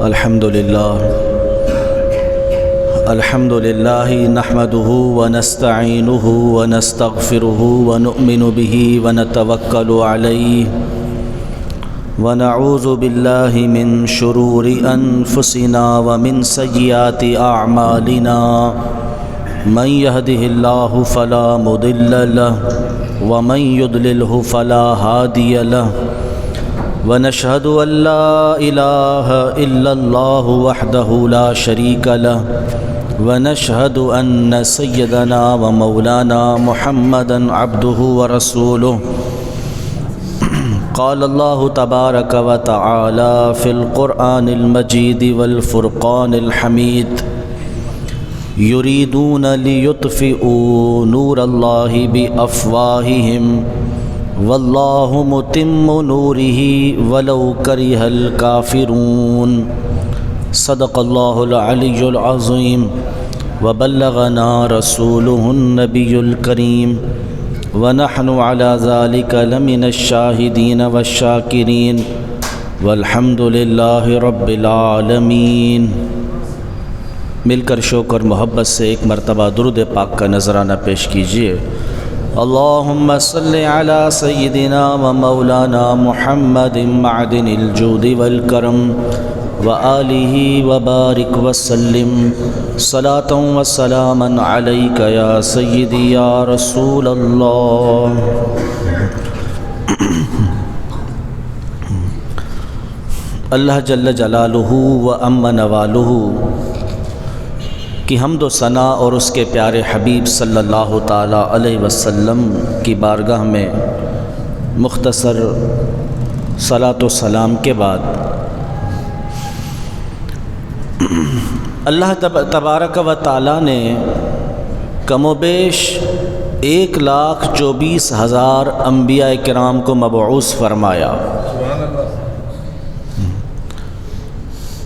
الحمد لله نحمده ونستعينه ونستغفره ونؤمن به ونتوكل عليه ونعوذ بالله من شرور أنفسنا ومن سيئات أعمالنا من يهده الله فلا مضل له ومن يضلله فلا هادي له ونشهد أن لا إله إلا الله وحده لا شريك له ونشهد أن سيدنا ومولانا محمدا عبده ورسوله قال الله تبارك وتعالى في القرآن المجيد والفرقان الحميد يريدون ليطفئوا نور الله بأفواههم والله متم نوره ولو كره الكافرون صدق الله العلي العظيم وبلغنا رسوله النبي الكريم ونحن على ذلك لمن الشاهدين والشاكرين والحمد لله رب العالمين۔ مل کر شوق اور محبت سے ایک مرتبہ درود پاک کا نذرانہ پیش کیجیے۔ اللہم صلی علی سیدنا و مولانا محمد معدن الجود والکرم وآلہ وبارک وسلم صلاۃ و سلاما علیک یا سیدی یا رسول اللہ۔ اللہ جل جلالہ و عم نوالہ کی حمد و ثنا اور اس کے پیارے حبیب صلی اللہ تعالی علیہ وسلم کی بارگاہ میں مختصر صلاۃ و سلام کے بعد اللہ تبارک و تعالی نے کم و بیش 1,24,000 انبیاء کرام کو مبعوث فرمایا،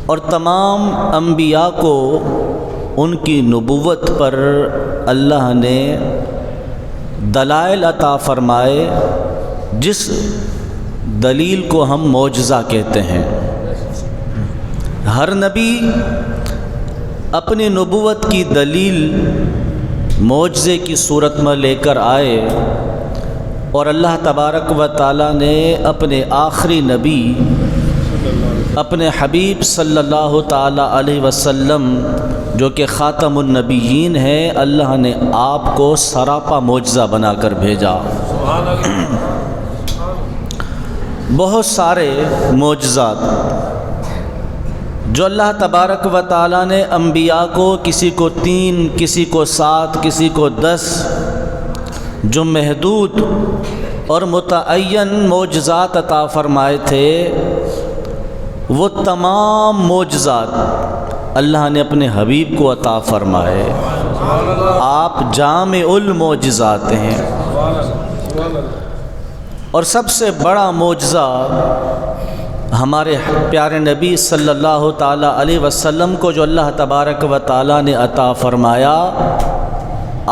اور تمام انبیاء کو ان کی نبوت پر اللہ نے دلائل عطا فرمائے، جس دلیل کو ہم معجزہ کہتے ہیں۔ ہر نبی اپنی نبوت کی دلیل معجزے کی صورت میں لے کر آئے، اور اللہ تبارک و تعالی نے اپنے آخری نبی اپنے حبیب صلی اللہ تعالی علیہ وسلم جو کہ خاتم النبیین ہیں، اللہ نے آپ کو سراپا معجزہ بنا کر بھیجا۔ بہت سارے معجزات جو اللہ تبارک و تعالی نے انبیاء کو، کسی کو 3، کسی کو 7، کسی کو 10، جو محدود اور متعین معجزات عطا فرمائے تھے، وہ تمام معجزات اللہ نے اپنے حبیب کو عطا فرمائے۔ آپ جامع المعجزات ہیں، اور سب سے بڑا معجزہ ہمارے پیارے نبی صلی اللہ تعالی علیہ وسلم کو جو اللہ تبارک و تعالی نے عطا فرمایا،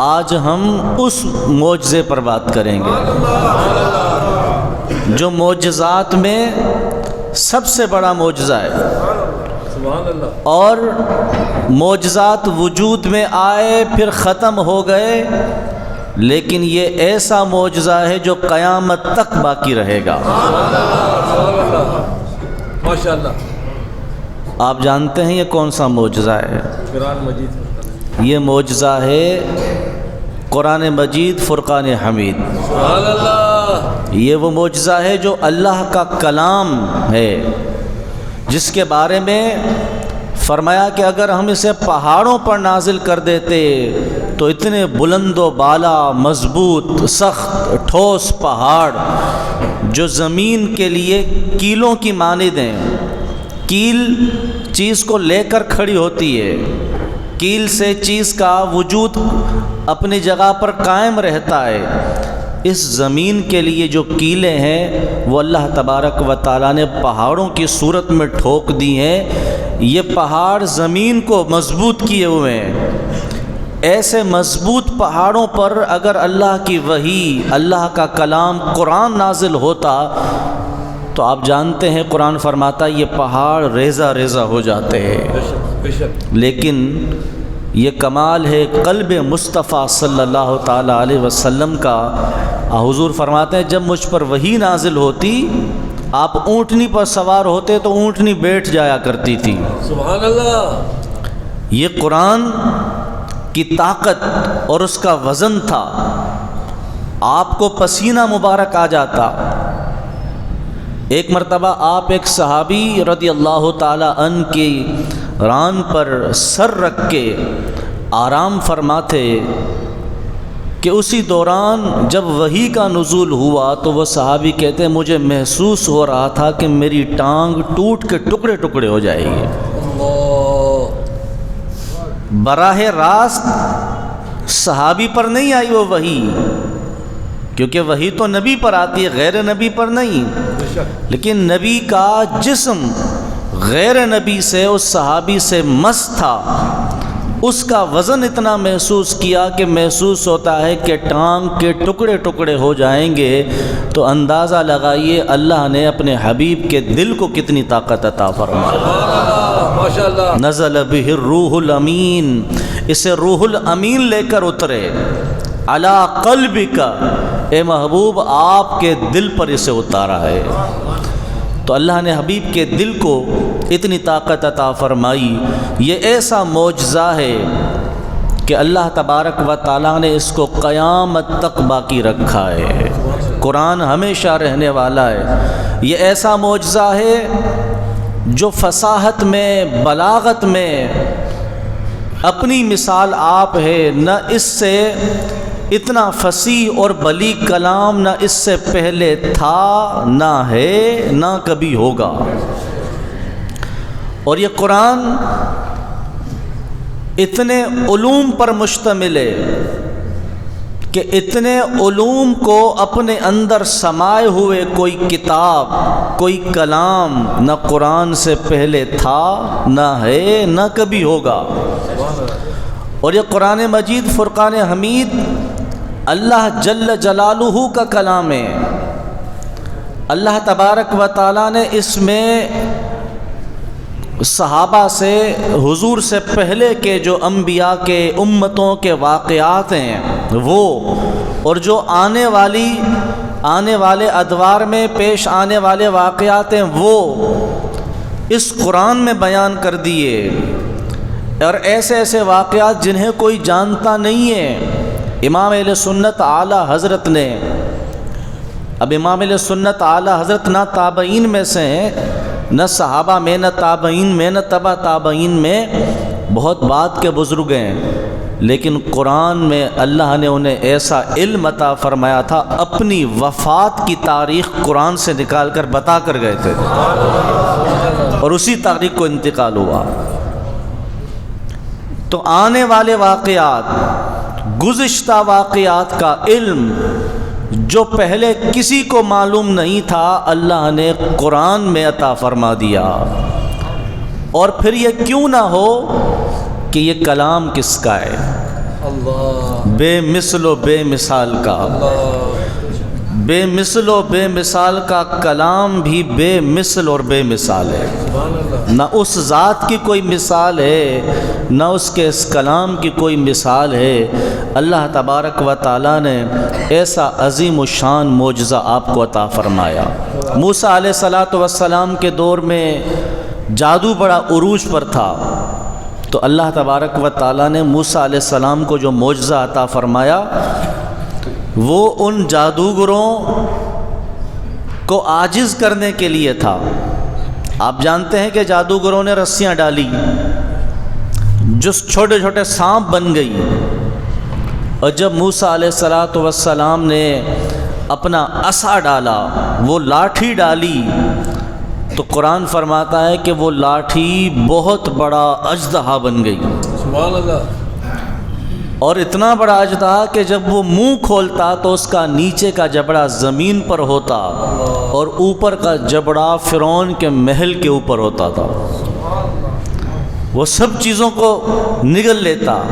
آج ہم اس معجزے پر بات کریں گے جو معجزات میں سب سے بڑا معجزہ ہے، اور معجزات وجود میں آئے پھر ختم ہو گئے، لیکن یہ ایسا معجزہ ہے جو قیامت تک باقی رہے گا۔ آپ جانتے ہیں یہ کون سا معجزہ ہے؟ یہ معجزہ ہے قرآن مجید فرقان حمید۔ یہ وہ معجزہ ہے جو اللہ کا کلام ہے، جس کے بارے میں فرمایا کہ اگر ہم اسے پہاڑوں پر نازل کر دیتے تو اتنے بلند و بالا، مضبوط، سخت، ٹھوس پہاڑ جو زمین کے لیے کیلوں کی مانند ہیں۔ کیل چیز کو لے کر کھڑی ہوتی ہے، کیل سے چیز کا وجود اپنی جگہ پر قائم رہتا ہے۔ اس زمین کے لیے جو کیلیں ہیں وہ اللہ تبارک و تعالیٰ نے پہاڑوں کی صورت میں ٹھوک دی ہیں۔ یہ پہاڑ زمین کو مضبوط کیے ہوئے ہیں۔ ایسے مضبوط پہاڑوں پر اگر اللہ کی وحی، اللہ کا کلام قرآن نازل ہوتا تو آپ جانتے ہیں قرآن فرماتا ہے یہ پہاڑ ریزہ ریزہ ہو جاتے ہیں، لیکن یہ کمال ہے قلب مصطفیٰ صلی اللہ تعالیٰ علیہ وسلم کا۔ حضور فرماتے ہیں جب مجھ پر وحی نازل ہوتی آپ اونٹنی پر سوار ہوتے تو اونٹنی بیٹھ جایا کرتی تھی۔ سبحان اللہ۔ یہ قرآن کی طاقت اور اس کا وزن تھا، آپ کو پسینہ مبارک آ جاتا۔ ایک مرتبہ آپ ایک صحابی رضی اللہ تعالیٰ عنہ کی ران پر سر رکھ کے آرام فرماتے کہ اسی دوران جب وحی کا نزول ہوا تو وہ صحابی کہتے ہیں مجھے محسوس ہو رہا تھا کہ میری ٹانگ ٹوٹ کے ٹکڑے ٹکڑے ہو جائے گی۔ براہ راست صحابی پر نہیں آئی وہ وحی، کیونکہ وحی تو نبی پر آتی ہے، غیر نبی پر نہیں، لیکن نبی کا جسم غیر نبی سے اس صحابی سے مس تھا، اس کا وزن اتنا محسوس کیا کہ محسوس ہوتا ہے کہ ٹانگ کے ٹکڑے ٹکڑے ہو جائیں گے۔ تو اندازہ لگائیے اللہ نے اپنے حبیب کے دل کو کتنی طاقت عطا فرمایا۔ نزل بہ الروح الامین، اسے روح الامین لے کر اترے، علی قلبک، اے محبوب آپ کے دل پر اسے اتارا ہے۔ تو اللہ نے حبیب کے دل کو اتنی طاقت عطا فرمائی۔ یہ ایسا معجزہ ہے کہ اللہ تبارک و تعالیٰ نے اس کو قیامت تک باقی رکھا ہے۔ قرآن ہمیشہ رہنے والا ہے۔ یہ ایسا معجزہ ہے جو فصاحت میں، بلاغت میں اپنی مثال آپ ہے، نہ اس سے اتنا فصیح اور بلیغ کلام نہ اس سے پہلے تھا، نہ ہے، نہ کبھی ہوگا۔ اور یہ قرآن اتنے علوم پر مشتمل ہے کہ اتنے علوم کو اپنے اندر سمائے ہوئے کوئی کتاب، کوئی کلام نہ قرآن سے پہلے تھا، نہ ہے، نہ کبھی ہوگا۔ اور یہ قرآن مجید فرقان حمید اللہ جل جلالہ کا کلام ہے۔ اللہ تبارک و تعالیٰ نے اس میں صحابہ سے، حضور سے پہلے کے جو انبیاء کے، امتوں کے واقعات ہیں وہ، اور جو آنے والے ادوار میں پیش آنے والے واقعات ہیں وہ اس قرآن میں بیان کر دیے۔ اور ایسے ایسے واقعات جنہیں کوئی جانتا نہیں ہے۔ امام اہل سنت اعلیٰ حضرت نے، اب امام اہل سنت اعلیٰ حضرت نہ تابعین میں سے ہیں، نہ صحابہ میں، نہ تابعین میں، نہ تبع تابعین میں، بہت بعد کے بزرگ ہیں، لیکن قرآن میں اللہ نے انہیں ایسا علم عطا فرمایا تھا، اپنی وفات کی تاریخ قرآن سے نکال کر بتا کر گئے تھے، اور اسی تاریخ کو انتقال ہوا۔ تو آنے والے واقعات، گزشتہ واقعات کا علم جو پہلے کسی کو معلوم نہیں تھا، اللہ نے قرآن میں عطا فرما دیا۔ اور پھر یہ کیوں نہ ہو کہ یہ کلام کس کا ہے؟ اللہ، بے مثل و بے مثال کا، بے مثل و بے مثال کا کلام بھی بے مثل اور بے مثال ہے۔ نہ اس ذات کی کوئی مثال ہے، نہ اس کے اس کلام کی کوئی مثال ہے۔ اللہ تبارک و تعالیٰ نے ایسا عظیم الشان معجزہ آپ کو عطا فرمایا۔ موسیٰ علیہ السلام کے دور میں جادو بڑا عروج پر تھا، تو اللہ تبارک و تعالیٰ نے موسیٰ علیہ السلام کو جو معجزہ عطا فرمایا وہ ان جادوگروں کو عاجز کرنے کے لیے تھا۔ آپ جانتے ہیں کہ جادوگروں نے رسیاں ڈالی جو چھوٹے چھوٹے سانپ بن گئی، اور جب موسیٰ علیہ السلام نے اپنا عصا ڈالا، وہ لاٹھی ڈالی، تو قرآن فرماتا ہے کہ وہ لاٹھی بہت بڑا اژدہا بن گئی۔ سبحان اللہ۔ اور اتنا بڑا اژدہا کہ جب وہ منہ کھولتا تو اس کا نیچے کا جبڑا زمین پر ہوتا اور اوپر کا جبڑا فرعون کے محل کے اوپر ہوتا تھا، وہ سب چیزوں کو نگل لیتا۔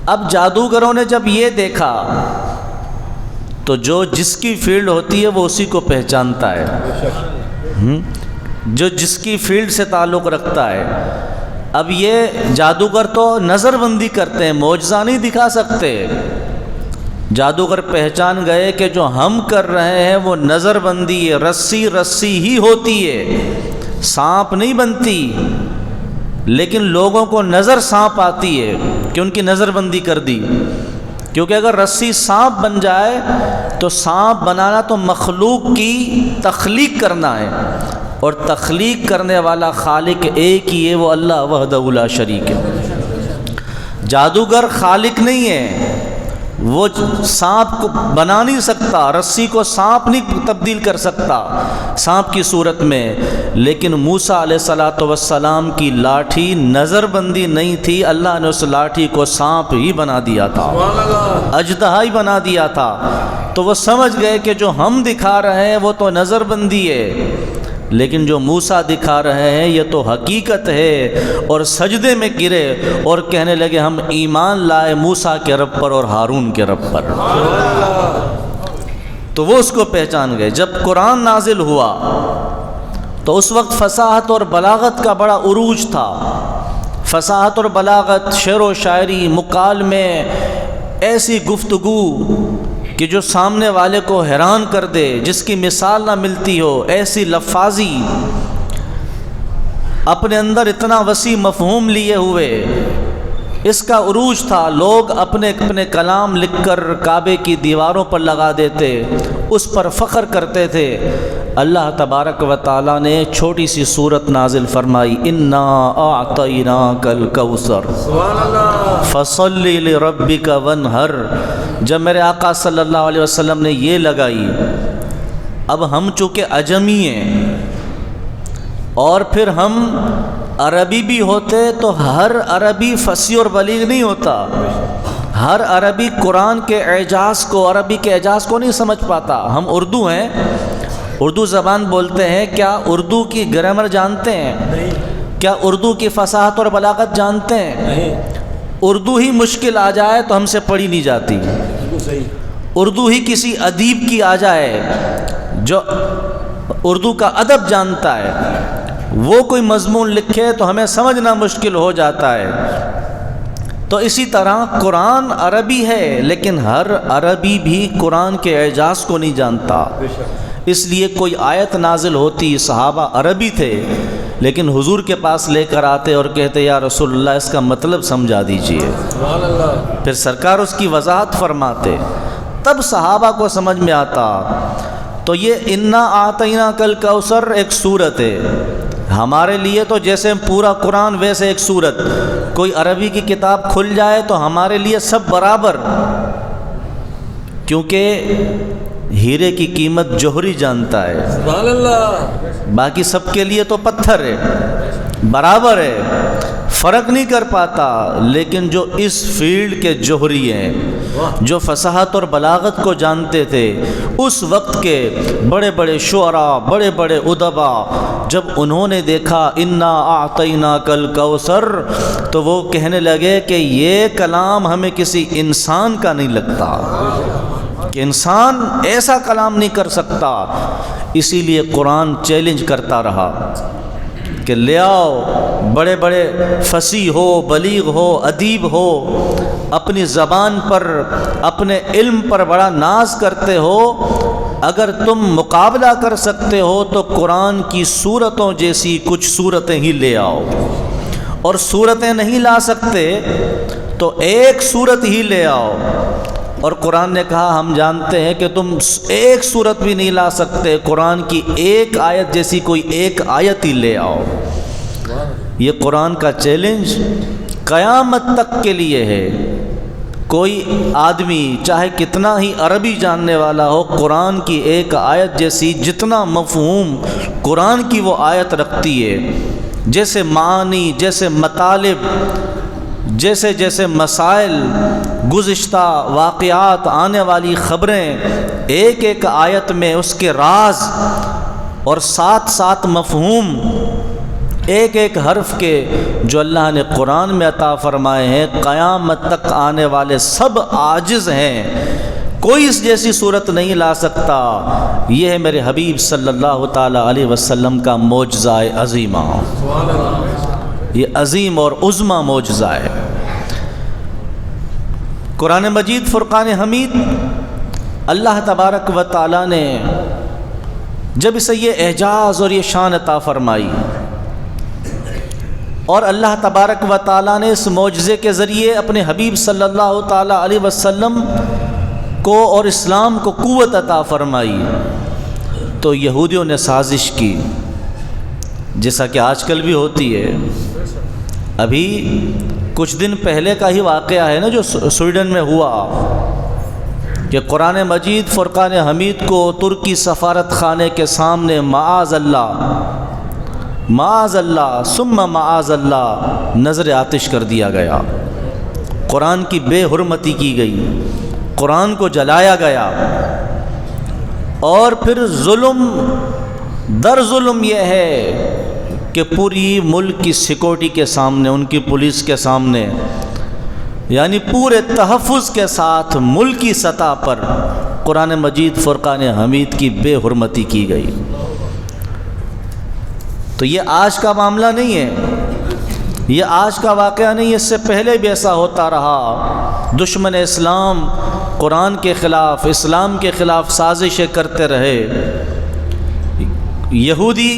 اب جادوگروں نے جب یہ دیکھا تو جو جس کی فیلڈ ہوتی ہے وہ اسی کو پہچانتا ہے، جو جس کی فیلڈ سے تعلق رکھتا ہے۔ اب یہ جادوگر تو نظر بندی کرتے ہیں، معجزہ نہیں دکھا سکتے۔ جادوگر پہچان گئے کہ جو ہم کر رہے ہیں وہ نظر بندی ہے، رسی رسی ہی ہوتی ہے، سانپ نہیں بنتی، لیکن لوگوں کو نظر سانپ آتی ہے کہ ان کی نظر بندی کر دی، کیونکہ اگر رسی سانپ بن جائے تو سانپ بنانا تو مخلوق کی تخلیق کرنا ہے، اور تخلیق کرنے والا خالق ایک ہی ہے، وہ اللہ وحدہ لا شریک ہے۔ جادوگر خالق نہیں ہے، وہ سانپ کو بنا نہیں سکتا، رسی کو سانپ نہیں تبدیل کر سکتا سانپ کی صورت میں، لیکن موسیٰ علیہ السلام کی لاٹھی نظر بندی نہیں تھی، اللہ نے اس لاٹھی کو سانپ ہی بنا دیا تھا، اژدہا ہی بنا دیا تھا۔ تو وہ سمجھ گئے کہ جو ہم دکھا رہے ہیں وہ تو نظر بندی ہے، لیکن جو موسیٰ دکھا رہے ہیں یہ تو حقیقت ہے، اور سجدے میں گرے اور کہنے لگے ہم ایمان لائے موسیٰ کے رب پر اور ہارون کے رب پر۔ تو وہ اس کو پہچان گئے۔ جب قرآن نازل ہوا تو اس وقت فصاحت اور بلاغت کا بڑا عروج تھا، فصاحت اور بلاغت، شعر و شاعری، مکالمے، ایسی گفتگو کہ جو سامنے والے کو حیران کر دے، جس کی مثال نہ ملتی ہو، ایسی لفاظی، اپنے اندر اتنا وسیع مفہوم لیے ہوئے، اس کا عروج تھا۔ لوگ اپنے اپنے کلام لکھ کر کعبے کی دیواروں پر لگا دیتے، اس پر فخر کرتے تھے۔ اللہ تبارک و تعالیٰ نے چھوٹی سی صورت نازل فرمائی، انا اعطیناک الکوثر فصل لربک وانحر۔ جب میرے آقا صلی اللہ علیہ وسلم نے یہ لگائی، اب ہم چونکہ اجمی ہیں اور پھر ہم عربی بھی ہوتے تو ہر عربی فصیح اور بلیغ نہیں ہوتا، ہر عربی قرآن کے اعجاز کو، عربی کے اعجاز کو نہیں سمجھ پاتا۔ ہم اردو ہیں، اردو زبان بولتے ہیں، کیا اردو کی گرامر جانتے ہیں؟ کیا اردو کی فصاحت اور بلاغت جانتے ہیں؟ اردو ہی مشکل آ جائے تو ہم سے پڑھی نہیں جاتی، اردو ہی کسی ادیب کی آ جائے جو اردو کا ادب جانتا ہے، وہ کوئی مضمون لکھے تو ہمیں سمجھنا مشکل ہو جاتا ہے۔ تو اسی طرح قرآن عربی ہے، لیکن ہر عربی بھی قرآن کے اعجاز کو نہیں جانتا۔ اس لیے کوئی آیت نازل ہوتی، صحابہ عربی تھے لیکن حضور کے پاس لے کر آتے اور کہتے یا رسول اللہ اس کا مطلب سمجھا دیجئے، پھر سرکار اس کی وضاحت فرماتے، تب صحابہ کو سمجھ میں آتا۔ تو یہ انا اعطیناک الکوثر ایک صورت ہے ہمارے لیے، تو جیسے پورا قرآن ویسے ایک صورت، کوئی عربی کی کتاب کھل جائے تو ہمارے لیے سب برابر، کیونکہ ہیرے کی قیمت جوہری جانتا ہے، سبحان اللہ، باقی سب کے لیے تو پتھر ہے، برابر ہے، فرق نہیں کر پاتا۔ لیکن جو اس فیلڈ کے جوہری ہیں، جو فصاحت اور بلاغت کو جانتے تھے، اس وقت کے بڑے بڑے شعراء، بڑے بڑے ادبا، جب انہوں نے دیکھا انا اعطیناک الکوثر تو وہ کہنے لگے کہ یہ کلام ہمیں کسی انسان کا نہیں لگتا، کہ انسان ایسا کلام نہیں کر سکتا۔ اسی لیے قرآن چیلنج کرتا رہا کہ لے آؤ، بڑے بڑے فصیح ہو، بلیغ ہو، ادیب ہو، اپنی زبان پر، اپنے علم پر بڑا ناز کرتے ہو، اگر تم مقابلہ کر سکتے ہو تو قرآن کی صورتوں جیسی کچھ صورتیں ہی لے آؤ، اور صورتیں نہیں لا سکتے تو ایک صورت ہی لے آؤ۔ اور قرآن نے کہا ہم جانتے ہیں کہ تم ایک صورت بھی نہیں لا سکتے، قرآن کی ایک آیت جیسی کوئی ایک آیت ہی لے آؤ۔ یہ قرآن کا چیلنج قیامت تک کے لیے ہے۔ کوئی آدمی چاہے کتنا ہی عربی جاننے والا ہو، قرآن کی ایک آیت جیسی جتنا مفہوم قرآن کی وہ آیت رکھتی ہے، جیسے معانی، جیسے مطالب، جیسے جیسے مسائل، گزشتہ واقعات، آنے والی خبریں، ایک ایک آیت میں اس کے راز اور ساتھ ساتھ مفہوم، ایک ایک حرف کے جو اللہ نے قرآن میں عطا فرمائے ہیں، قیامت تک آنے والے سب عاجز ہیں کوئی اس جیسی صورت نہیں لا سکتا۔ یہ ہے میرے حبیب صلی اللہ تعالی علیہ وسلم کا معجزہ عظیمہ، یہ عظیم اور عظمی معجزہ ہے۔ قرآن مجید فرقان حمید اللہ تبارک و تعالی نے جب اسے یہ اعجاز اور یہ شان عطا فرمائی، اور اللہ تبارک و تعالی نے اس معجزے کے ذریعے اپنے حبیب صلی اللہ تعالی علیہ وسلم کو اور اسلام کو قوت عطا فرمائی، تو یہودیوں نے سازش کی، جیسا کہ آج کل بھی ہوتی ہے۔ ابھی کچھ دن پہلے کا ہی واقعہ ہے نا جو سویڈن میں ہوا، کہ قرآن مجید فرقان حمید کو ترکی سفارت خانے کے سامنے معاذ اللہ ثم معاذ اللہ نظر آتش کر دیا گیا، قرآن کی بے حرمتی کی گئی، قرآن کو جلایا گیا، اور پھر ظلم در ظلم یہ ہے کہ پوری ملک کی سیکورٹی کے سامنے، ان کی پولیس کے سامنے، یعنی پورے تحفظ کے ساتھ ملکی سطح پر قرآن مجید فرقان حمید کی بے حرمتی کی گئی۔ تو یہ آج کا معاملہ نہیں ہے، یہ آج کا واقعہ نہیں، اس سے پہلے بھی ایسا ہوتا رہا۔ دشمن اسلام قرآن کے خلاف، اسلام کے خلاف سازشیں کرتے رہے، یہودی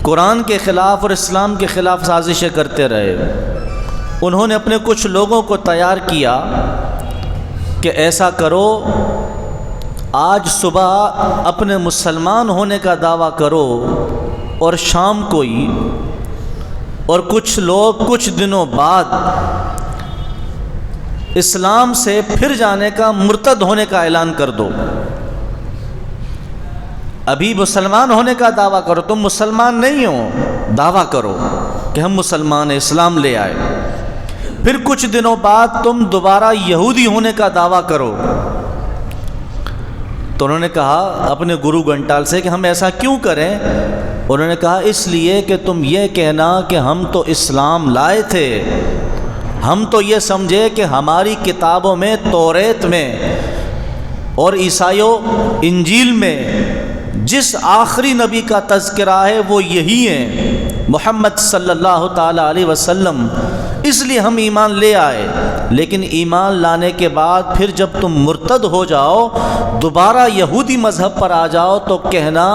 قرآن کے خلاف اور اسلام کے خلاف سازشیں کرتے رہے۔ انہوں نے اپنے کچھ لوگوں کو تیار کیا کہ ایسا کرو، آج صبح اپنے مسلمان ہونے کا دعویٰ کرو، اور شام کو ہی، اور کچھ لوگ کچھ دنوں بعد اسلام سے پھر جانے کا، مرتد ہونے کا اعلان کر دو۔ ابھی مسلمان ہونے کا دعویٰ کرو، تم مسلمان نہیں ہو، دعویٰ کرو کہ ہم مسلمان ہیں، اسلام لے آئے، پھر کچھ دنوں بعد تم دوبارہ یہودی ہونے کا دعویٰ کرو۔ تو انہوں نے کہا اپنے گرو گھنٹال سے کہ ہم ایسا کیوں کریں؟ انہوں نے کہا اس لیے کہ تم یہ کہنا کہ ہم تو اسلام لائے تھے، ہم تو یہ سمجھے کہ ہماری کتابوں میں، توریت میں اور عیسائیوں انجیل میں جس آخری نبی کا تذکرہ ہے وہ یہی ہیں، محمد صلی اللہ تعالی علیہ وسلم، اس لیے ہم ایمان لے آئے۔ لیکن ایمان لانے کے بعد پھر جب تم مرتد ہو جاؤ، دوبارہ یہودی مذہب پر آ جاؤ، تو کہنا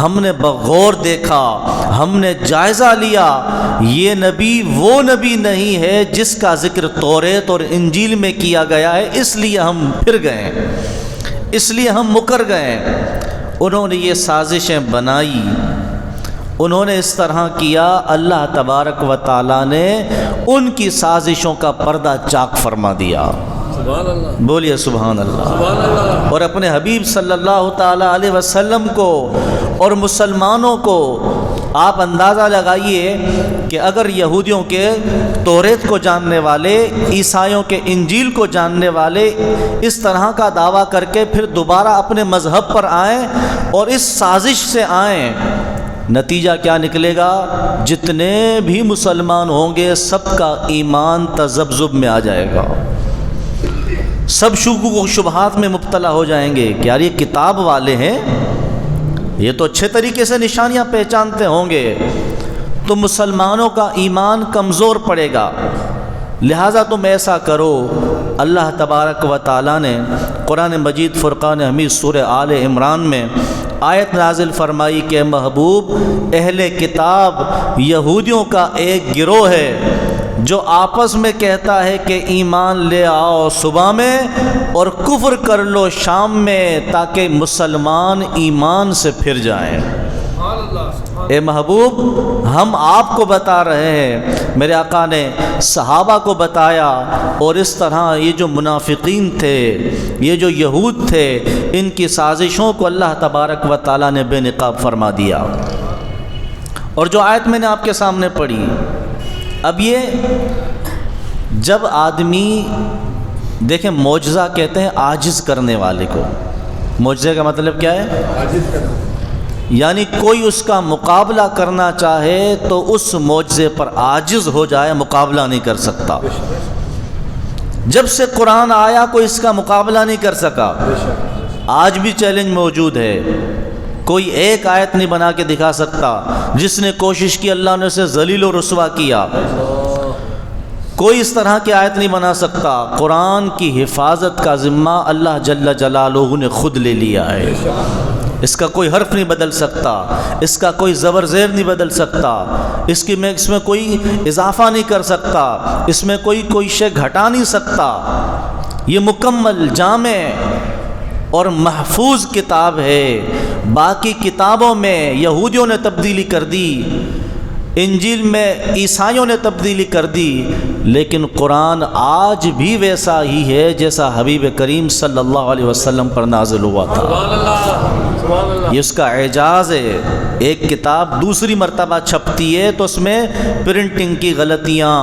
ہم نے بغور دیکھا، ہم نے جائزہ لیا، یہ نبی وہ نبی نہیں ہے جس کا ذکر توریت اور انجیل میں کیا گیا ہے، اس لیے ہم پھر گئے، اس لیے ہم مکر گئے۔ انہوں نے یہ سازشیں بنائی، انہوں نے اس طرح کیا، اللہ تبارک و تعالیٰ نے ان کی سازشوں کا پردہ چاک فرما دیا۔ سبحان اللہ، بولیے سبحان اللہ۔ سبحان اللہ۔ اور اپنے حبیب صلی اللہ تعالی علیہ وسلم کو اور مسلمانوں کو آپ اندازہ لگائیے کہ اگر یہودیوں کے توریت کو جاننے والے، عیسائیوں کے انجیل کو جاننے والے اس طرح کا دعویٰ کر کے پھر دوبارہ اپنے مذہب پر آئیں اور اس سازش سے آئیں، نتیجہ کیا نکلے گا؟ جتنے بھی مسلمان ہوں گے سب کا ایمان تذبذب میں آ جائے گا، سب شکوک و شبہات میں مبتلا ہو جائیں گے کہ یار یہ کتاب والے ہیں، یہ تو اچھے طریقے سے نشانیاں پہچانتے ہوں گے، تو مسلمانوں کا ایمان کمزور پڑے گا۔ لہٰذا تم ایسا کرو، اللہ تبارک و تعالیٰ نے قرآن مجید فرقان حمید سورہ آل عمران میں آیت نازل فرمائی کہ محبوب، اہل کتاب یہودیوں کا ایک گروہ ہے جو آپس میں کہتا ہے کہ ایمان لے آؤ صبح میں اور کفر کر لو شام میں، تاکہ مسلمان ایمان سے پھر جائیں۔ اے محبوب، ہم آپ کو بتا رہے ہیں، میرے آقا نے صحابہ کو بتایا، اور اس طرح یہ جو منافقین تھے، یہ جو یہود تھے، ان کی سازشوں کو اللہ تبارک و تعالیٰ نے بے نقاب فرما دیا۔ اور جو آیت میں نے آپ کے سامنے پڑھی، اب یہ جب آدمی دیکھیں، معجزہ کہتے ہیں عاجز کرنے والے کو۔ معجزے کا مطلب کیا ہے؟ عاجز کرنا، یعنی کوئی اس کا مقابلہ کرنا چاہے تو اس معجزے پر عاجز ہو جائے، مقابلہ نہیں کر سکتا۔ جب سے قرآن آیا کوئی اس کا مقابلہ نہیں کر سکا. آج بھی چیلنج موجود ہے. کوئی ایک آیت نہیں بنا کے دکھا سکتا. جس نے کوشش کی اللہ نے اسے ذلیل و رسوا کیا. کوئی اس طرح کی آیت نہیں بنا سکتا. قرآن کی حفاظت کا ذمہ اللہ جل جلالہ نے خود لے لیا ہے. اس کا کوئی حرف نہیں بدل سکتا، اس کا کوئی زبر زیر نہیں بدل سکتا، اس میں کوئی اضافہ نہیں کر سکتا، اس میں کوئی شے گھٹا نہیں سکتا. یہ مکمل جامع اور محفوظ کتاب ہے. باقی کتابوں میں یہودیوں نے تبدیلی کر دی، انجیل میں عیسائیوں نے تبدیلی کر دی، لیکن قرآن آج بھی ویسا ہی ہے جیسا حبیب کریم صلی اللہ علیہ وسلم پر نازل ہوا تھا. یہ اس کا اعجاز ہے. ایک کتاب دوسری مرتبہ چھپتی ہے تو اس میں پرنٹنگ کی غلطیاں،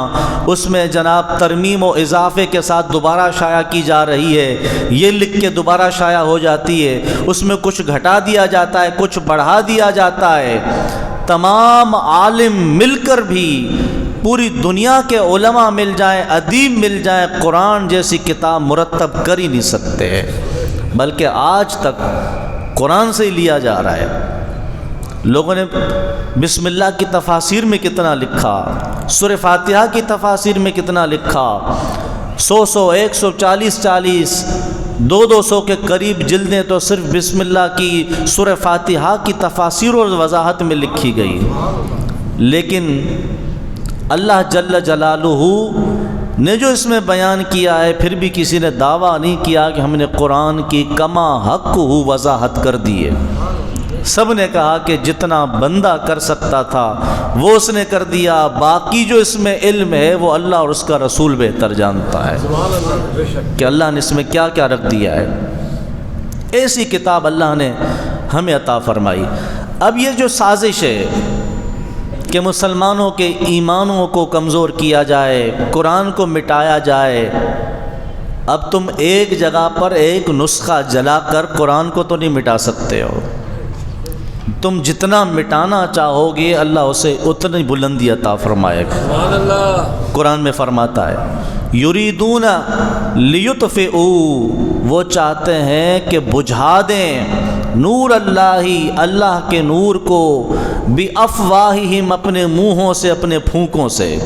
اس میں جناب ترمیم و اضافے کے ساتھ دوبارہ شائع کی جا رہی ہے، یہ لکھ کے دوبارہ شائع ہو جاتی ہے، اس میں کچھ گھٹا دیا جاتا ہے، کچھ بڑھا دیا جاتا ہے. تمام عالم مل کر بھی، پوری دنیا کے علماء مل جائیں، ادیب مل جائیں، قرآن جیسی کتاب مرتب کر ہی نہیں سکتے. بلکہ آج تک قرآن سے ہی لیا جا رہا ہے. لوگوں نے بسم اللہ کی تفاسیر میں کتنا لکھا، سورہ فاتحہ کی تفاسیر میں کتنا لکھا، 100 140 200 کے قریب جلدیں تو صرف بسم اللہ کی سورہ فاتحہ کی تفاسیر اور وضاحت میں لکھی گئی. لیکن اللہ جل جلالہ نے جو اس میں بیان کیا ہے، پھر بھی کسی نے دعویٰ نہیں کیا کہ ہم نے قرآن کی کما حق وضاحت کر دی ہے. سب نے کہا کہ جتنا بندہ کر سکتا تھا وہ اس نے کر دیا، باقی جو اس میں علم ہے وہ اللہ اور اس کا رسول بہتر جانتا ہے کہ اللہ نے اس میں کیا کیا رکھ دیا ہے. ایسی کتاب اللہ نے ہمیں عطا فرمائی. اب یہ جو سازش ہے کہ مسلمانوں کے ایمانوں کو کمزور کیا جائے، قرآن کو مٹایا جائے، اب تم ایک جگہ پر ایک نسخہ جلا کر قرآن کو تو نہیں مٹا سکتے ہو. تم جتنا مٹانا چاہو گے اللہ اسے اتنی بلندی عطا فرمائے گا. سبحان اللہ. قرآن میں فرماتا ہے یریدون لیطفئوا، وہ چاہتے ہیں کہ بجھا دیں نور اللہ کے نور کو، بافواہہم، اپنے منہوں سے، اپنے پھونکوں سے،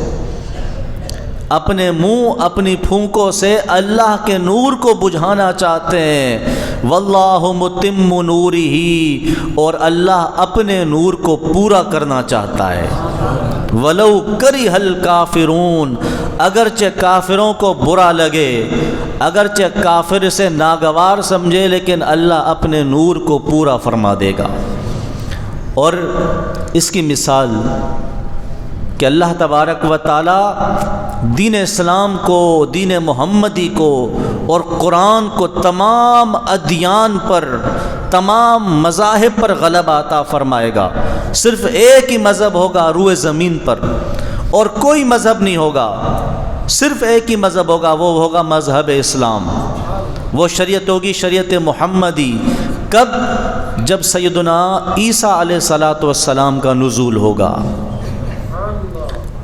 اپنے منہ اپنی پھونکوں سے اللہ کے نور کو بجھانا چاہتے ہیں. واللہ متم نورہ، اور اللہ اپنے نور کو پورا کرنا چاہتا ہے. ولو کرہ الکافرون، اگرچہ کافروں کو برا لگے، اگرچہ کافر سے ناگوار سمجھے، لیکن اللہ اپنے نور کو پورا فرما دے گا. اور اس کی مثال کہ اللہ تبارک و تعالی دین اسلام کو، دین محمدی کو اور قرآن کو تمام ادیان پر، تمام مذاہب پر غلبہ عطا فرمائے گا. صرف ایک ہی مذہب ہوگا روئے زمین پر، اور کوئی مذہب نہیں ہوگا، صرف ایک ہی مذہب ہوگا، وہ ہوگا مذہب اسلام. وہ شریعت ہوگی شریعت محمدی. کب؟ جب سیدنا عیسیٰ علیہ السلام کا نزول ہوگا.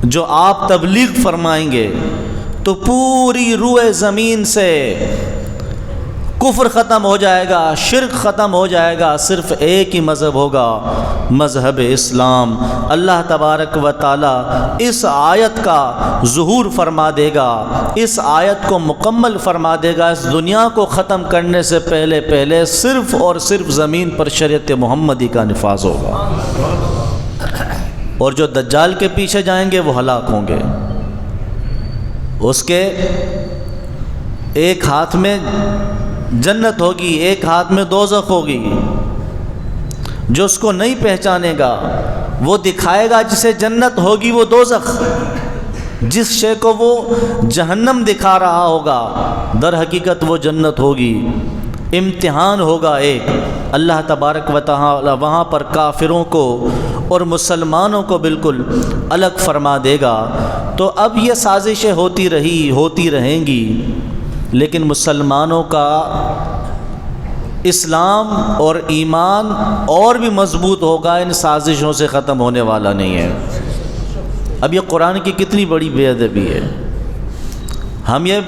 جو آپ تبلیغ فرمائیں گے تو پوری روئے زمین سے کفر ختم ہو جائے گا، شرک ختم ہو جائے گا. صرف ایک ہی مذہب ہوگا، مذہب اسلام. اللہ تبارک و تعالی اس آیت کا ظہور فرما دے گا، اس آیت کو مکمل فرما دے گا. اس دنیا کو ختم کرنے سے پہلے صرف اور صرف زمین پر شریعت محمدی کا نفاذ ہوگا. اور جو دجال کے پیچھے جائیں گے وہ ہلاک ہوں گے. اس کے ایک ہاتھ میں جنت ہوگی، ایک ہاتھ میں دوزخ ہوگی. جو اس کو نہیں پہچانے گا وہ دکھائے گا جسے جنت ہوگی وہ دوزخ، جس شے کو وہ جہنم دکھا رہا ہوگا در حقیقت وہ جنت ہوگی. امتحان ہوگا ایک. اللہ تبارک و تعالی وہاں پر کافروں کو اور مسلمانوں کو بالکل الگ فرما دے گا. تو اب یہ سازشیں ہوتی رہیں گی، لیکن مسلمانوں کا اسلام اور ایمان اور بھی مضبوط ہوگا، ان سازشوں سے ختم ہونے والا نہیں ہے. اب یہ قرآن کی کتنی بڑی بے ادبی ہے. ہم یہ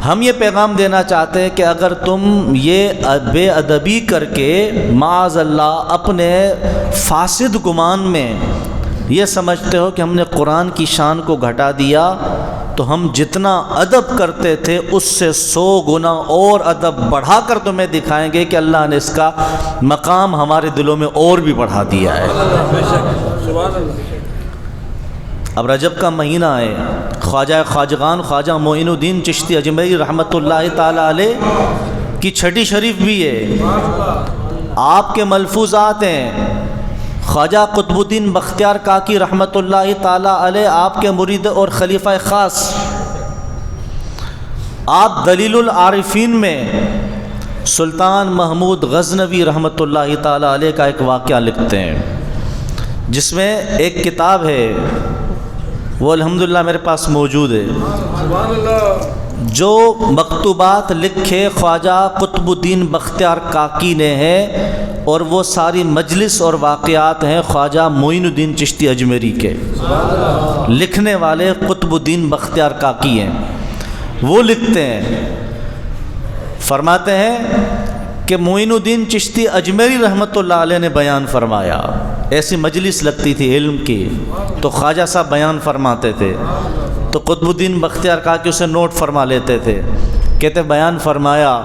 ہم یہ پیغام دینا چاہتے ہیں کہ اگر تم یہ بے ادبی کر کے معاذ اللہ اپنے فاسد گمان میں یہ سمجھتے ہو کہ ہم نے قرآن کی شان کو گھٹا دیا، تو ہم جتنا ادب کرتے تھے اس سے 100 گنا اور ادب بڑھا کر تمہیں دکھائیں گے کہ اللہ نے اس کا مقام ہمارے دلوں میں اور بھی بڑھا دیا ہے۔ بے شک، سبحان اللہ۔ اب رجب کا مہینہ ہے، خواجہ خواجگان خواجہ معین الدین چشتی اجمیری رحمۃ اللہ تعالی علیہ کی چھٹی شریف بھی ہے، آپ کے ملفوظات ہیں۔ خواجہ قطب الدین بختیار کاکی رحمۃ اللہ تعالی علیہ آپ کے مرید اور خلیفہ خاص، آپ دلیل العارفین میں سلطان محمود غزنوی رحمۃ اللہ تعالی علیہ کا ایک واقعہ لکھتے ہیں، جس میں ایک کتاب ہے وہ الحمدللہ میرے پاس موجود ہے، سبحان اللہ۔ جو مکتوبات لکھے خواجہ قطب الدین بختیار کاکی نے ہے، اور وہ ساری مجلس اور واقعات ہیں خواجہ معین الدین چشتی اجمیری کے، لکھنے والے قطب الدین بختیار کاکی ہیں۔ وہ لکھتے ہیں، فرماتے ہیں کہ معین الدین چشتی اجمیری رحمۃ اللہ علیہ نے بیان فرمایا، ایسی مجلس لگتی تھی علم کی تو خواجہ صاحب بیان فرماتے تھے تو قطب الدین بختیار کاکی اسے نوٹ فرما لیتے تھے، کہتے بیان فرمایا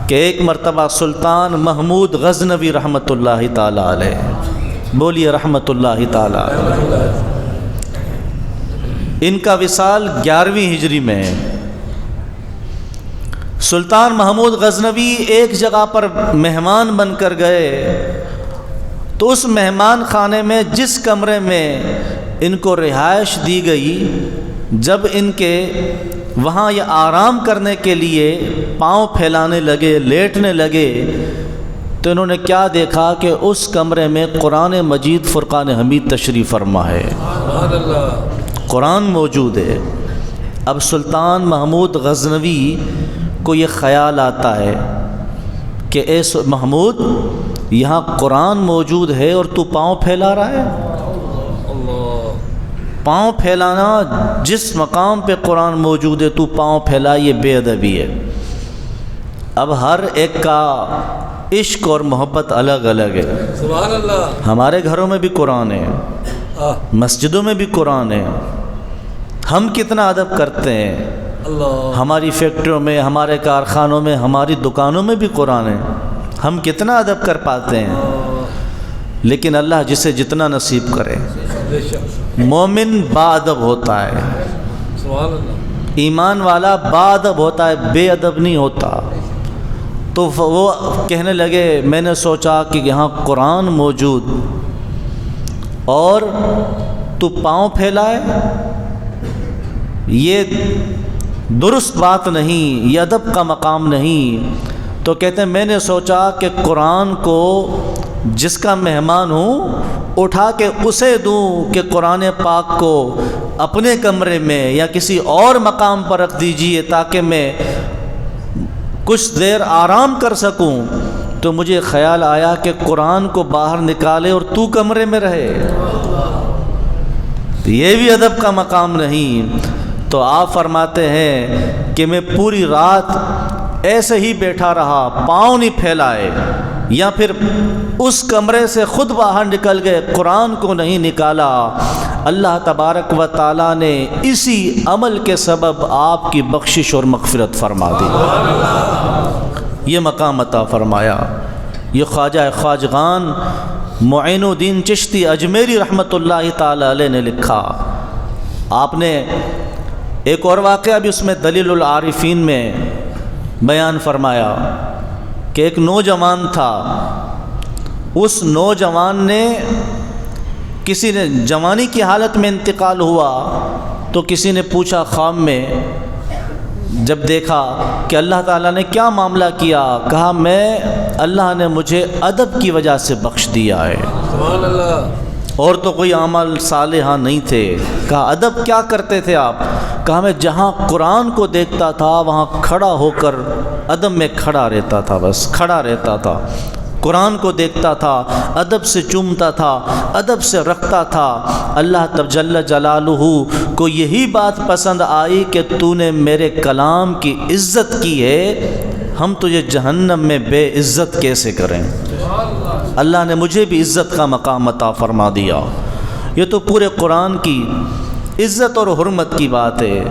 کہ ایک مرتبہ سلطان محمود غزنوی رحمۃ اللہ تعالی علیہ، بولیے رحمۃ اللہ تعالی علیہ، ان کا وصال 11ویں ہجری میں ہے۔ سلطان محمود غزنوی ایک جگہ پر مہمان بن کر گئے، تو اس مہمان خانے میں جس کمرے میں ان کو رہائش دی گئی، جب ان کے وہاں یہ آرام کرنے کے لیے پاؤں پھیلانے لگے، لیٹنے لگے، تو انہوں نے کیا دیکھا کہ اس کمرے میں قرآن مجید فرقان حمید تشریف فرما ہے، سبحان اللہ۔ قرآن موجود ہے۔ اب سلطان محمود غزنوی کو یہ خیال آتا ہے کہ اے محمود، یہاں قرآن موجود ہے اور تو پاؤں پھیلا رہا ہے؟ پاؤں پھیلانا، جس مقام پہ قرآن موجود ہے تو پاؤں پھیلا، یہ بے ادبی ہے۔ اب ہر ایک کا عشق اور محبت الگ الگ ہے۔ سبحان اللہ۔ ہمارے گھروں میں بھی قرآن ہے، مسجدوں میں بھی قرآن ہے، ہم کتنا ادب کرتے ہیں، اللہ، ہماری فیکٹریوں میں، ہمارے کارخانوں میں، ہماری دکانوں میں بھی قرآن ہے، ہم کتنا ادب کر پاتے ہیں، لیکن اللہ جسے جتنا نصیب کرے۔ بے شک، مومن با ادب ہوتا ہے، سبحان اللہ۔ ایمان والا با ادب ہوتا ہے، بے ادب نہیں ہوتا۔ تو وہ کہنے لگے میں نے سوچا کہ یہاں قرآن موجود اور تو پاؤں پھیلائے، یہ درست بات نہیں، یہ ادب کا مقام نہیں۔ تو کہتے ہیں میں نے سوچا کہ قرآن کو جس کا مہمان ہوں اٹھا کے اسے دوں کہ قرآن پاک کو اپنے کمرے میں یا کسی اور مقام پر رکھ دیجئے تاکہ میں کچھ دیر آرام کر سکوں۔ تو مجھے خیال آیا کہ قرآن کو باہر نکالے اور تو کمرے میں رہے، یہ بھی ادب کا مقام نہیں۔ تو آپ فرماتے ہیں کہ میں پوری رات ایسے ہی بیٹھا رہا، پاؤں نہیں پھیلائے، یا پھر اس کمرے سے خود باہر نکل گئے، قرآن کو نہیں نکالا۔ اللہ تبارک و تعالیٰ نے اسی عمل کے سبب آپ کی بخشش اور مغفرت فرما دی، یہ مقام عطا فرمایا۔ یہ خواجہ خواجگان معین الدین چشتی اجمیری رحمۃ اللہ تعالی علیہ نے لکھا۔ آپ نے ایک اور واقعہ بھی اس میں دلیل العارفین میں بیان فرمایا کہ ایک نوجوان تھا، اس نوجوان نے کسی نے جوانی کی حالت میں انتقال ہوا تو کسی نے پوچھا خواب میں، جب دیکھا کہ اللہ تعالیٰ نے کیا معاملہ کیا، کہا میں اللہ نے مجھے ادب کی وجہ سے بخش دیا ہے، سبحان اللہ۔ اور تو کوئی عمل صالحہ نہیں تھے۔ کہا ادب کیا کرتے تھے آپ؟ کہا میں جہاں قرآن کو دیکھتا تھا وہاں کھڑا ہو کر ادب میں کھڑا رہتا تھا، بس کھڑا رہتا تھا، قرآن کو دیکھتا تھا، ادب سے چومتا تھا، ادب سے رکھتا تھا۔ اللہ تب جل جلالہ کو یہی بات پسند آئی کہ تو نے میرے کلام کی عزت کی ہے، ہم تجھے جہنم میں بے عزت کیسے کریں؟ اللہ نے مجھے بھی عزت کا مقام عطا فرما دیا۔ یہ تو پورے قرآن کی عزت اور حرمت کی بات ہے،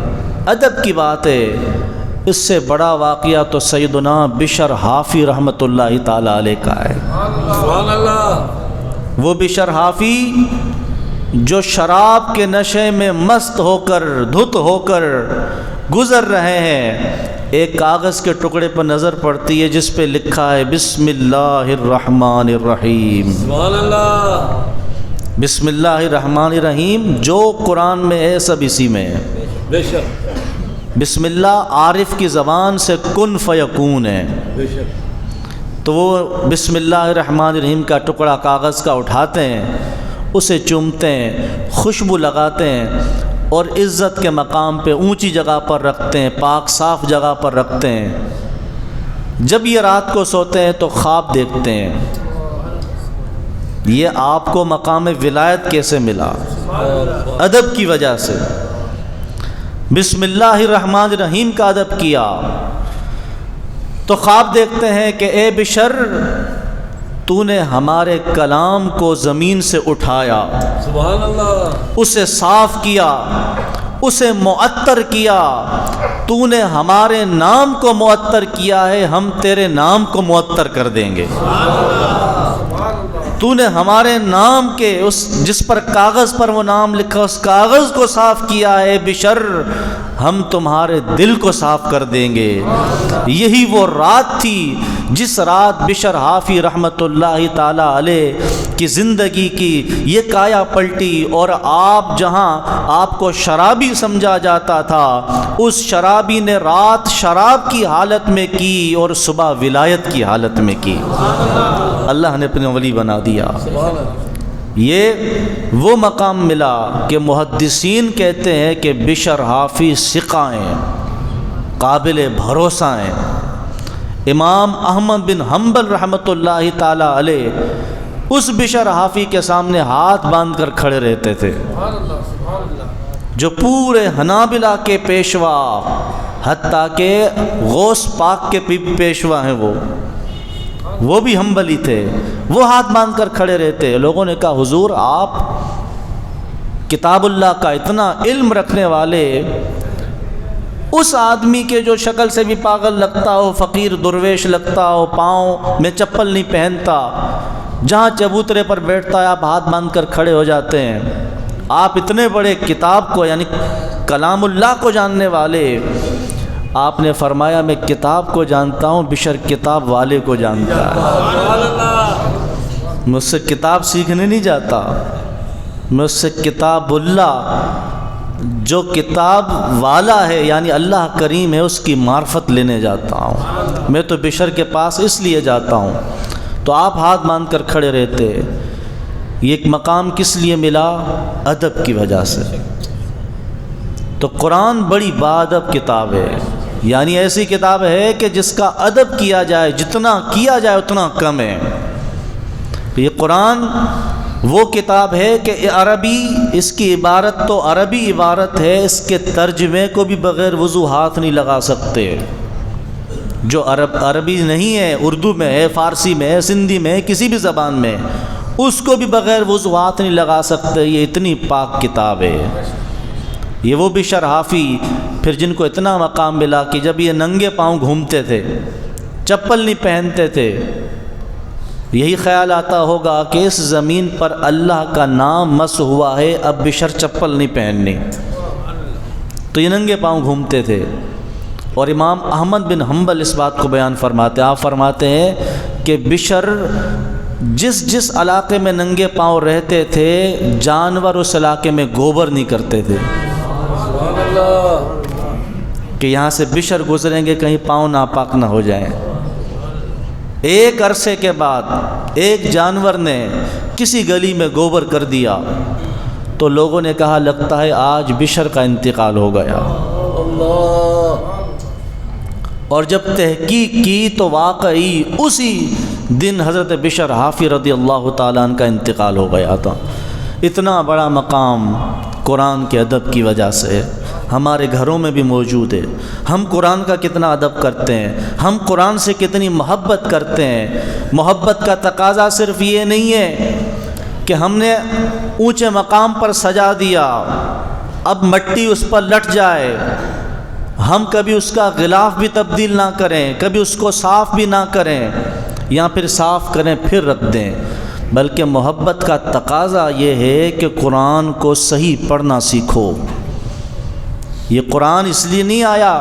ادب کی بات ہے۔ اس سے بڑا واقعہ تو سیدنا بشر حافی رحمۃ اللہ تعالی علیہ کا ہے۔ سبحان اللہ۔ وہ بشر حافی جو شراب کے نشے میں مست ہو کر دھت ہو کر گزر رہے ہیں، ایک کاغذ کے ٹکڑے پر نظر پڑتی ہے جس پہ لکھا ہے بسم اللہ الرحمن الرحیم۔ سبحان اللہ۔ بسم اللہ الرحمن الرحیم جو قرآن میں ہے سب اسی میں ہے۔ بے شک بسم اللہ عارف کی زبان سے کن فیکون ہے۔ بے شک۔ تو وہ بسم اللہ الرحمن الرحیم کا ٹکڑا کاغذ کا اٹھاتے ہیں، اسے چومتے ہیں، خوشبو لگاتے ہیں اور عزت کے مقام پہ اونچی جگہ پر رکھتے ہیں، پاک صاف جگہ پر رکھتے ہیں۔ جب یہ رات کو سوتے ہیں تو خواب دیکھتے ہیں۔ یہ آپ کو مقام ولایت کیسے ملا؟ ادب کی وجہ سے۔ بسم اللہ الرحمن الرحیم کا ادب کیا تو خواب دیکھتے ہیں کہ اے بشر، تو نے ہمارے کلام کو زمین سے اٹھایا، سبحان اللہ۔ اسے صاف کیا، اسے معطر کیا، تو نے ہمارے نام کو معطر کیا ہے، ہم تیرے نام کو معطر کر دیں گے۔ تو نے ہمارے نام کے اس جس پر کاغذ پر وہ نام لکھا اس کاغذ کو صاف کیا ہے بشر، ہم تمہارے دل کو صاف کر دیں گے۔ یہی وہ رات تھی جس رات بشر حافی رحمۃ اللہ تعالی علیہ کی زندگی کی یہ کایا پلٹی، اور آپ جہاں آپ کو شرابی سمجھا جاتا تھا، اس شرابی نے رات شراب کی حالت میں کی اور صبح ولایت کی حالت میں کی۔ اللہ نے اپنے ولی بنا دیا۔ سبحان اللہ۔ یہ وہ مقام ملا کہ محدثین کہتے ہیں کہ بشر حافی ثقہ ہیں، قابل بھروسہ ہیں۔ امام احمد بن حنبل رحمۃ اللہ تعالی علیہ اس بشر حافی کے سامنے ہاتھ باندھ کر کھڑے رہتے تھے، جو پورے حنابلہ کے پیشوا، حتیٰ کہ غوث پاک کے پیشوا ہیں وہ بھی حنبلی تھے، وہ ہاتھ باندھ کر کھڑے رہتے۔ لوگوں نے کہا حضور آپ کتاب اللہ کا اتنا علم رکھنے والے، اس آدمی کے جو شکل سے بھی پاگل لگتا ہو، فقیر درویش لگتا ہو، پاؤں میں چپل نہیں پہنتا، جہاں چبوترے پر بیٹھتا ہے آپ ہاتھ باندھ کر کھڑے ہو جاتے ہیں، آپ اتنے بڑے کتاب کو یعنی کلام اللہ کو جاننے والے، آپ نے فرمایا میں کتاب کو جانتا ہوں، بشر کتاب والے کو جانتا ہے۔ مجھ سے کتاب سیکھنے نہیں جاتا، میں اس سے کتاب اللہ جو کتاب والا ہے یعنی اللہ کریم ہے اس کی معرفت لینے جاتا ہوں۔ میں تو بشر کے پاس اس لیے جاتا ہوں۔ تو آپ ہاتھ باندھ کر کھڑے رہتے۔ یہ ایک مقام کس لیے ملا؟ ادب کی وجہ سے۔ تو قرآن بڑی باادب کتاب ہے، یعنی ایسی کتاب ہے کہ جس کا ادب کیا جائے، جتنا کیا جائے اتنا کم ہے۔ یہ قرآن وہ کتاب ہے کہ عربی، اس کی عبارت تو عربی عبارت ہے، اس کے ترجمے کو بھی بغیر وضو ہاتھ نہیں لگا سکتے۔ جو عربی نہیں ہے، اردو میں ہے، فارسی میں ہے، سندھی میں ہے، کسی بھی زبان میں، اس کو بھی بغیر وضو ہاتھ نہیں لگا سکتے۔ یہ اتنی پاک کتاب ہے۔ یہ وہ بشر حافی پھر جن کو اتنا مقام ملا کہ جب یہ ننگے پاؤں گھومتے تھے، چپل نہیں پہنتے تھے، یہی خیال آتا ہوگا کہ اس زمین پر اللہ کا نام مس ہوا ہے، اب بشر چپل نہیں پہننی، تو یہ ننگے پاؤں گھومتے تھے۔ اور امام احمد بن حنبل اس بات کو بیان فرماتے ہیں، آپ فرماتے ہیں کہ بشر جس علاقے میں ننگے پاؤں رہتے تھے، جانور اس علاقے میں گوبر نہیں کرتے تھے، سبحان اللہ۔ کہ یہاں سے بشر گزریں گے کہیں پاؤں ناپاک نہ ہو جائیں۔ ایک عرصے کے بعد ایک جانور نے کسی گلی میں گوبر کر دیا تو لوگوں نے کہا لگتا ہے آج بشر کا انتقال ہو گیا۔ اللہ۔ اور جب تحقیق کی تو واقعی اسی دن حضرت بشر حافی رضی اللہ تعالیٰ عنہ کا انتقال ہو گیا تھا۔ اتنا بڑا مقام قرآن کے ادب کی وجہ سے ہمارے گھروں میں بھی موجود ہے۔ ہم قرآن کا کتنا ادب کرتے ہیں، ہم قرآن سے کتنی محبت کرتے ہیں۔ محبت کا تقاضا صرف یہ نہیں ہے کہ ہم نے اونچے مقام پر سجا دیا، اب مٹی اس پر لٹ جائے، ہم کبھی اس کا غلاف بھی تبدیل نہ کریں، کبھی اس کو صاف بھی نہ کریں، یا پھر صاف کریں پھر رکھ دیں، بلکہ محبت کا تقاضا یہ ہے کہ قرآن کو صحیح پڑھنا سیکھو۔ یہ قرآن اس لیے نہیں آیا،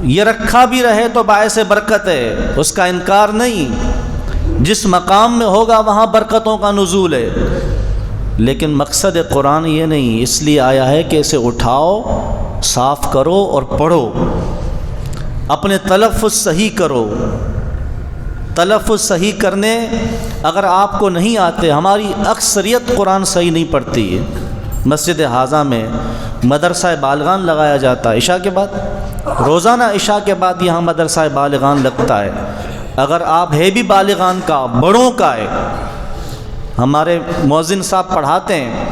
یہ رکھا بھی رہے تو باعث برکت ہے، اس کا انکار نہیں، جس مقام میں ہوگا وہاں برکتوں کا نزول ہے، لیکن مقصد قرآن یہ نہیں، اس لیے آیا ہے کہ اسے اٹھاؤ، صاف کرو اور پڑھو، اپنے تلفظ صحیح کرو۔ تلفظ صحیح کرنے اگر آپ کو نہیں آتے، ہماری اکثریت قرآن صحیح نہیں پڑھتی ہے۔ مسجد حاضہ میں مدرسہ بالغان لگایا جاتا ہے عشاء کے بعد، روزانہ عشاء کے بعد یہاں مدرسہ بالغان لگتا ہے۔ اگر آپ ہے بھی بالغان کا، بڑوں کا ہے، ہمارے مؤذن صاحب پڑھاتے ہیں،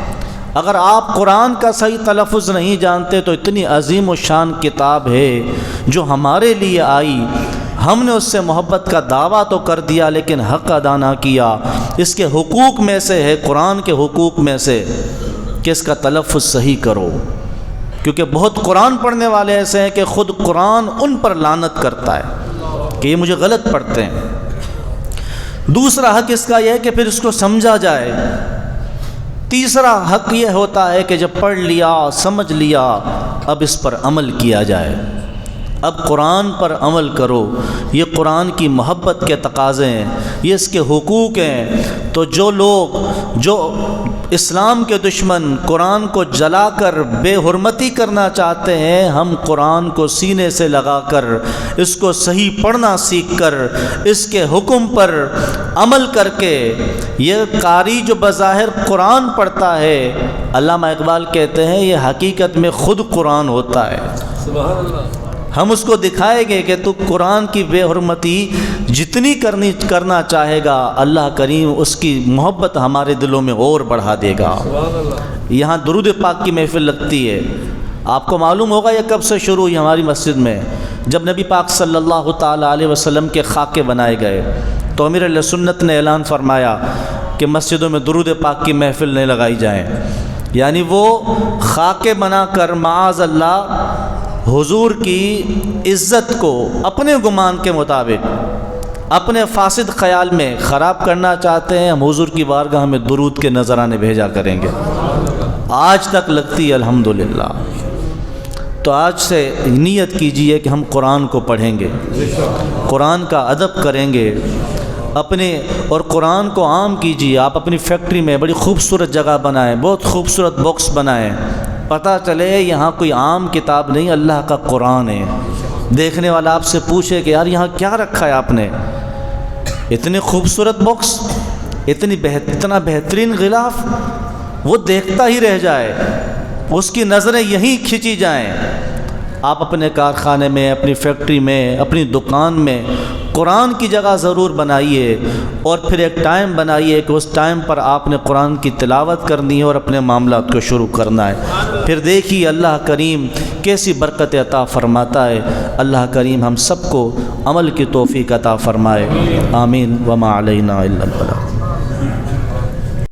اگر آپ قرآن کا صحیح تلفظ نہیں جانتے تو اتنی عظیم و شان کتاب ہے جو ہمارے لیے آئی، ہم نے اس سے محبت کا دعویٰ تو کر دیا لیکن حق ادا نہ کیا۔ اس کے حقوق میں سے ہے، قرآن کے حقوق میں سے، کہ اس کا تلفظ صحیح کرو، کیونکہ بہت قرآن پڑھنے والے ایسے ہیں کہ خود قرآن ان پر لعنت کرتا ہے کہ یہ مجھے غلط پڑھتے ہیں۔ دوسرا حق اس کا یہ ہے کہ پھر اس کو سمجھا جائے۔ تیسرا حق یہ ہوتا ہے کہ جب پڑھ لیا، سمجھ لیا، اب اس پر عمل کیا جائے، اب قرآن پر عمل کرو۔ یہ قرآن کی محبت کے تقاضے ہیں، یہ اس کے حقوق ہیں۔ تو جو لوگ، جو اسلام کے دشمن قرآن کو جلا کر بے حرمتی کرنا چاہتے ہیں، ہم قرآن کو سینے سے لگا کر، اس کو صحیح پڑھنا سیکھ کر، اس کے حکم پر عمل کر کے، یہ قاری جو بظاہر قرآن پڑھتا ہے، علامہ اقبال کہتے ہیں یہ حقیقت میں خود قرآن ہوتا ہے۔ سبحان اللہ۔ ہم اس کو دکھائیں گے کہ تو قرآن کی بے حرمتی جتنی کرنا چاہے گا، اللہ کریم اس کی محبت ہمارے دلوں میں اور بڑھا دے گا۔ سبحان اللہ۔ یہاں درود پاک کی محفل لگتی ہے، آپ کو معلوم ہوگا یہ کب سے شروع ہوئی ہماری مسجد میں؟ جب نبی پاک صلی اللہ تعالیٰ علیہ وسلم کے خاکے بنائے گئے تو امیر اہل سنت نے اعلان فرمایا کہ مسجدوں میں درود پاک کی محفل نہیں لگائی جائیں، یعنی وہ خاکے بنا کر معاذ اللہ حضور کی عزت کو اپنے گمان کے مطابق، اپنے فاسد خیال میں خراب کرنا چاہتے ہیں۔ ہم حضور کی بارگاہ میں درود کے نذرانے بھیجا کریں گے، آج تک لگتی ہے الحمدللہ۔ تو آج سے نیت کیجئے کہ ہم قرآن کو پڑھیں گے، قرآن کا ادب کریں گے اپنے، اور قرآن کو عام کیجئے۔ آپ اپنی فیکٹری میں بڑی خوبصورت جگہ بنائیں، بہت خوبصورت باکس بنائیں، پتہ چلے یہاں کوئی عام کتاب نہیں، اللہ کا قرآن ہے۔ دیکھنے والا آپ سے پوچھے کہ یار یہاں کیا رکھا ہے آپ نے؟ اتنے خوبصورت باکس، اتنا بہترین غلاف، وہ دیکھتا ہی رہ جائے، اس کی نظریں یہیں کھینچی جائیں۔ آپ اپنے کارخانے میں، اپنی فیکٹری میں، اپنی دکان میں قرآن کی جگہ ضرور بنائیے، اور پھر ایک ٹائم بنائیے کہ اس ٹائم پر آپ نے قرآن کی تلاوت کرنی ہے اور اپنے معاملات کو شروع کرنا ہے۔ پھر دیکھیے اللہ کریم کیسی برکت عطا فرماتا ہے۔ اللہ کریم ہم سب کو عمل کی توفیق عطا فرمائے، آمین۔ وما علینا الا البلاغ۔